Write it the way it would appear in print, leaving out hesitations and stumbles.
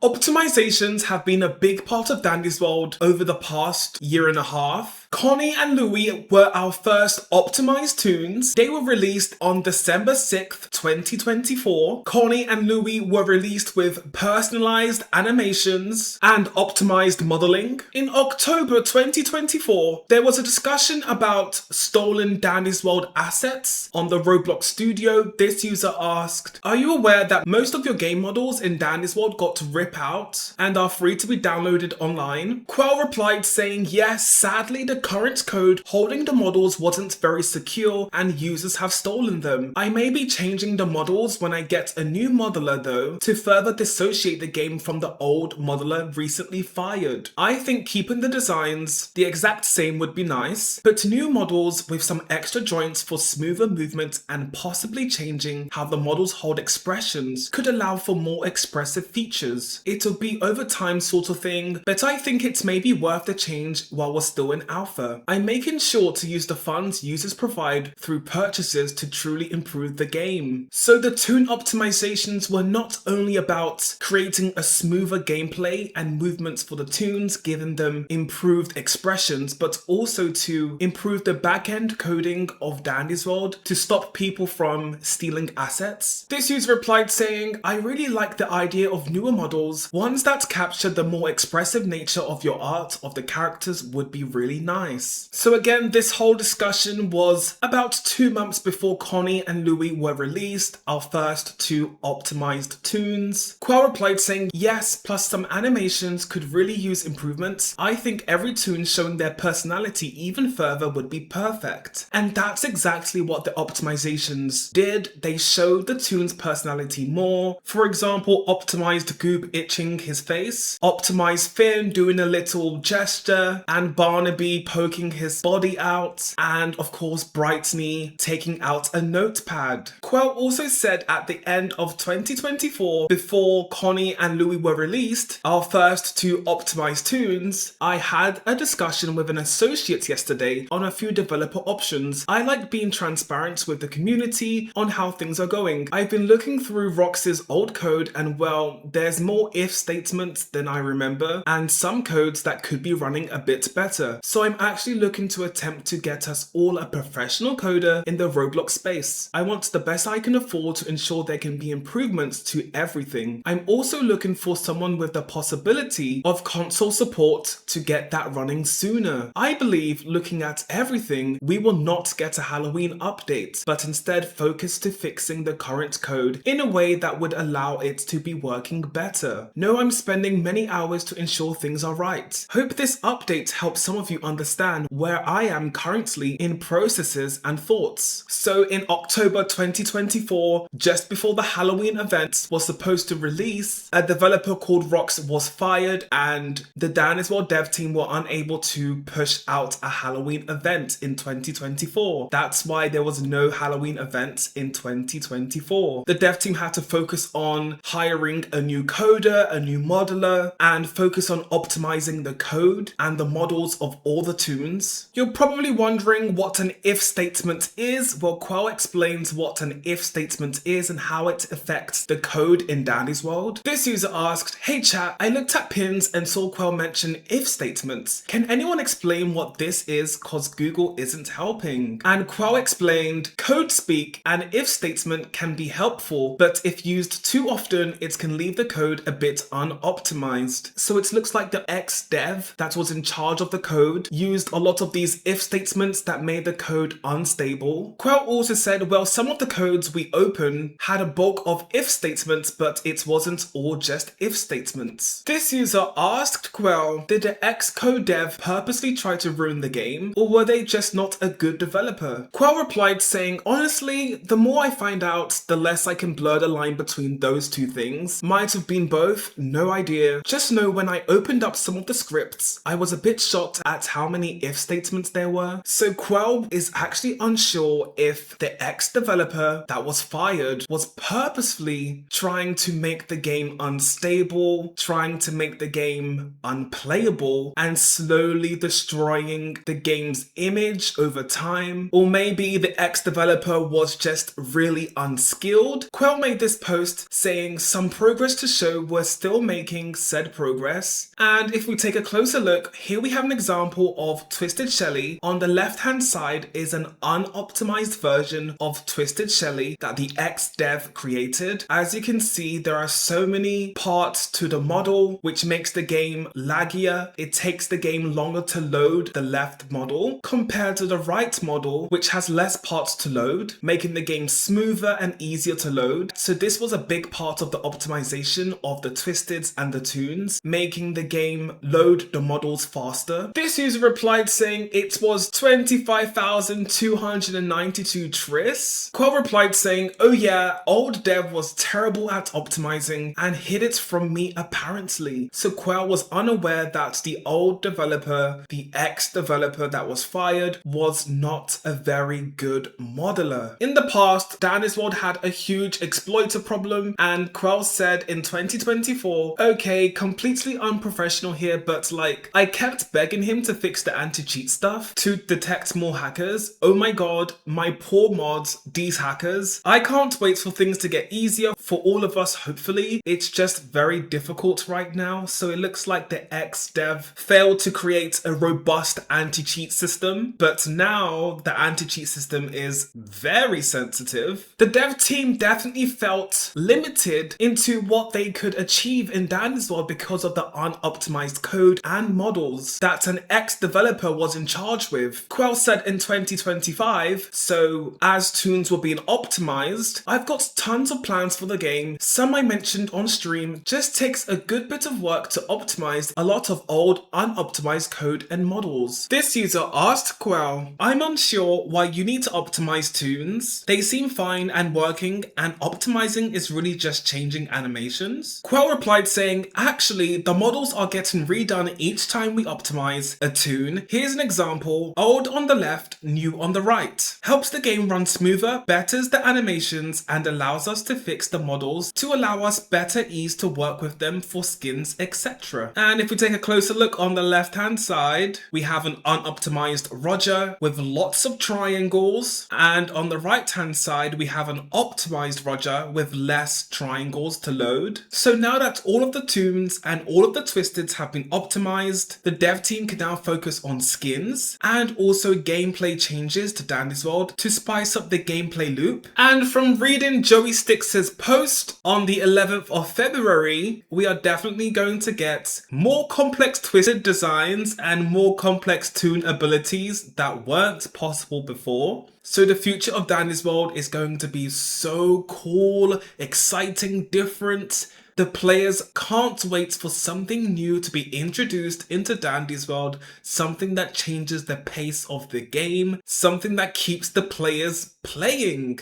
Optimizations have been a big part of Dandy's world over the past year and a half. Connie and Louie were our first optimized toons. They were released on December 6th, 2024. Connie and Louie were released with personalized animations and optimized modeling. In October 2024, there was a discussion about stolen Dandy's World assets on the Roblox studio. This user asked, "Are you aware that most of your game models in Dandy's World got ripped out and are free to be downloaded online?" Quell replied saying, "Yes, sadly the current code holding the models wasn't very secure and users have stolen them. I may be changing the models when I get a new modeler though to further dissociate the game from the old modeler recently fired. I think keeping the designs the exact same would be nice, but new models with some extra joints for smoother movement and possibly changing how the models hold expressions could allow for more expressive features. It'll be over time sort of thing, but I think it's maybe worth the change while we're still in alpha. I'm making sure to use the funds users provide through purchases to truly improve the game." So the toon optimizations were not only about creating a smoother gameplay and movements for the toons, giving them improved expressions, but also to improve the back-end coding of Dandy's World to stop people from stealing assets. This user replied saying, "I really like the idea of newer models. Ones that capture the more expressive nature of your art of the characters would be really nice." So again, this whole discussion was about 2 months before Connie and Louie were released, our first two optimized toons. Quell replied saying, "Yes, plus some animations could really use improvements. I think every toon showing their personality even further would be perfect." And that's exactly what the optimizations did. They showed the toon's personality more. For example, optimized Goob itching his face, optimized Finn doing a little gesture, and Barnaby poking his body out, and of course Brightney taking out a notepad. Quell also said at the end of 2024, before Connie and Louie were released, our first two optimized toons, "I had a discussion with an associate yesterday on a few developer options. I like being transparent with the community on how things are going. I've been looking through Rox's old code and well, there's more if statements than I remember and some codes that could be running a bit better. So I'm actually looking to attempt to get us all a professional coder in the Roblox space. I want the best I can afford to ensure there can be improvements to everything. I'm also looking for someone with the possibility of console support to get that running sooner. I believe looking at everything, we will not get a Halloween update, but instead focus to fixing the current code in a way that would allow it to be working better. Know I'm spending many hours to ensure things are right. Hope this update helps some of you understand where I am currently in processes and thoughts." So in October 2024, just before the Halloween event was supposed to release, a developer called Rox was fired and the Dandy's World dev team were unable to push out a Halloween event in 2024. That's why there was no Halloween event in 2024. The dev team had to focus on hiring a new coder, a new modeler, and focus on optimizing the code and the models of all the toons. You're probably wondering what an if statement is. Well, Quell explains what an if statement is and how it affects the code in Dandy's World. This user asked, "Hey chat, I looked at pins and saw Quell mention if statements. Can anyone explain what this is cause Google isn't helping?" And Quell explained, "Code speak, an if statement can be helpful, but if used too often, it can leave the code a bit unoptimized." So it looks like the ex-dev that was in charge of the code used a lot of these if statements that made the code unstable. Quell also said, "Well, some of the codes we open had a bulk of if statements, but it wasn't all just if statements." This user asked Quell, did the ex-code dev purposely try to ruin the game, or were they just not a good developer? Quell replied saying, "Honestly, the more I find out, the less I can blur the line between those two things. Might have been both, no idea. Just know when I opened up some of the scripts, I was a bit shocked at how many if statements there were. So Quell is actually unsure if the ex-developer that was fired was purposefully trying to make the game unstable, trying to make the game unplayable, and slowly destroying the game's image over time. Or maybe the ex-developer was just really unskilled. Quell made this post saying some progress to show, we're still making said progress. And if we take a closer look, here we have an example of Twisted Shelly. On the left hand side is an unoptimized version of Twisted Shelly that the ex-dev created. As you can see, there are so many parts to the model which makes the game laggier. It takes the game longer to load the left model compared to the right model, which has less parts to load, making the game smoother and easier to load. So this was a big part of the optimization of the Twisteds and the Toons, making the game load the models faster. This user replied saying it was 25,292 tris. Quell replied saying, oh yeah, old dev was terrible at optimizing and hid it from me apparently. So Quell was unaware that the old developer, the ex-developer that was fired, was not a very good modeler. In the past, Daniswald had a huge exploiter problem, and Quell said in 2024, okay, completely unprofessional here, but like, I kept begging him to fix the anti-cheat stuff to detect more hackers. Oh my god, my poor mods, these hackers. I can't wait for things to get easier for all of us, hopefully. It's just very difficult right now, so it looks like the ex-dev failed to create a robust anti-cheat system, but now the anti-cheat system is very sensitive. The dev team definitely felt limited into what they could achieve in Daniswald because of the unoptimized code and models that an ex-developer was in charge with. Quell said in 2025, so as Toons were being optimized, I've got tons of plans for the game. Some I mentioned on stream. Just takes a good bit of work to optimize a lot of old unoptimized code and models. This user asked Quell, I'm unsure why you need to optimize Toons. They seem fine and working, and optimizing is really just changing animations. Quell replied saying, actually, the models are getting redone each time we optimize a toon. Here's an example, old on the left, new on the right. Helps the game run smoother, betters the animations, and allows us to fix the models to allow us better ease to work with them for skins, etc. And if we take a closer look on the left hand side, we have an unoptimized Roger with lots of triangles, and on the right hand side we have an optimized Roger with less triangles to load. So now that all of the Toons and all of the Twisteds have been optimized, the dev team can now focus on skins and also gameplay changes to Daniswald to spice up the gameplay loop. And from reading Joey Styx's post on the 11th of February, we are definitely going to get more complex twisted designs and more complex toon abilities that weren't possible before. So the future of Daniswald is going to be so cool, exciting, different. The players can't wait for something new to be introduced into Daniswald, something that changes the pace of the game, something that keeps the players playing.